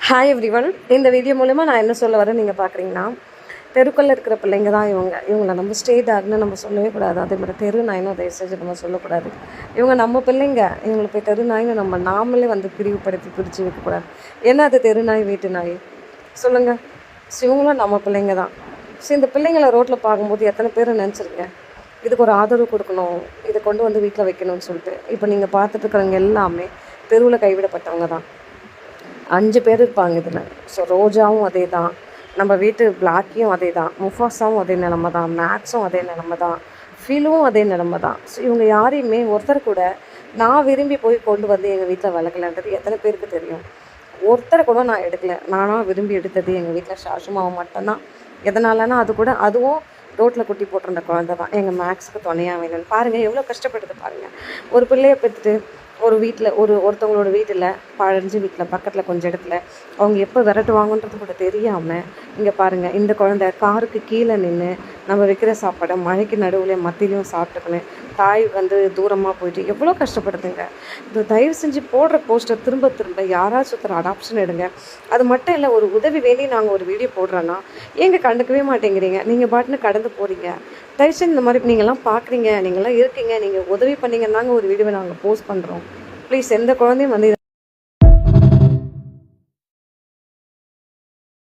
Hi everyone. இந்த video மூலமாக நான் என்ன சொல்ல வரேன் நீங்கள் பார்க்குறீங்கன்னா, தெருக்குள்ளே இருக்கிற பிள்ளைங்க தான் இவங்களை நம்ம ஸ்டேட் ஆகுன்னு நம்ம சொல்லவே கூடாது. அதே மாதிரி தெரு நாயினும் தயவு செஞ்சு நம்ம சொல்லக்கூடாது. இவங்க நம்ம பிள்ளைங்க, இவங்களை போய் தெரு நாயின்னு நாமளே பிரிவுபடுத்தி பிரித்து வைக்கக்கூடாது. ஏன்னா அது தெரு நாய் வீட்டு நாய் சொல்லுங்கள். இவங்களும் நம்ம பிள்ளைங்க தான். ஸோ இந்த பிள்ளைங்களை ரோட்டில் பார்க்கும்போது எத்தனை பேர் நினச்சிருக்கேன் இதுக்கு ஒரு ஆதரவு கொடுக்கணும், இதை கொண்டு வீட்டில் வைக்கணும்னு சொல்லிட்டு. இப்போ நீங்கள் பார்த்துட்ருக்குறவங்க எல்லாமே தெருவில் கைவிடப்பட்டவங்க தான். 5 பேர் இருப்பாங்க இதில். ஸோ ரோஜாவும் அதே தான், நம்ம வீட்டு பிளாக்கியும் அதே தான், முஃபாஸாவும் அதே நிலமை தான், மேக்ஸும் அதே நிலமை தான், ஃபீலும் அதே நிலமை தான். ஸோ இவங்க யாரையுமே ஒருத்தர் கூட நான் விரும்பி போய் கொண்டு எங்கள் வீட்டில் வளர்க்கலன்றது எத்தனை பேருக்கு தெரியும்? ஒருத்தரை கூட நான் எடுக்கலை. நானாக விரும்பி எடுத்தது எங்கள் வீட்டில் ஷாஷுமாவை மட்டும்தான். எதனாலனா அதுவும் ரோட்டில் குட்டி போட்டிருந்த குழந்தை தான். எங்கள் மேக்ஸுக்கு துணையாக வேணும்னு பாருங்கள், எவ்வளோ கஷ்டப்படுது பாருங்கள். ஒரு பிள்ளையை பெற்றுட்டு ஒரு வீட்டில் ஒருத்தவங்களோட வீட்டில் பழஞ்சு வீட்டில் பக்கத்தில் கொஞ்சம் இடத்துல அவங்க எப்போ விரட்டுவாங்கன்றது கூட தெரியாமல் இங்கே பாருங்கள், இந்த குழந்தை காருக்கு கீழே நின்று நம்ம வைக்கிற சாப்பாடை மழைக்கு நடுவில் மத்தியிலையும் சாப்பிட்டுக்கணும். தாய் தூரமாக போயிட்டு எவ்வளோ கஷ்டப்படுதுங்க. இந்த தயவு செஞ்சு போடுற போஸ்டர் திரும்ப யாராச்சும் ஒருத்தர் அடாப்ஷன் எடுங்க. அது மட்டும் இல்லை, ஒரு உதவி வேண்டி நாங்கள் ஒரு வீடியோ போடுறோன்னா எங்கே கண்டுக்கவே மாட்டேங்கிறீங்க. நீங்கள் பாட்டுன்னு கடந்து போகிறீங்க. தயவுசெய்து இந்த மாதிரி நீங்கள்லாம் பார்க்குறீங்க, நீங்கள்லாம் இருக்கீங்க, நீங்கள் உதவி பண்ணிங்கன்னாங்க ஒரு வீடியோவை நாங்கள் போஸ்ட் பண்ணுறோம். ப்ளீஸ் எந்த குழந்தையும்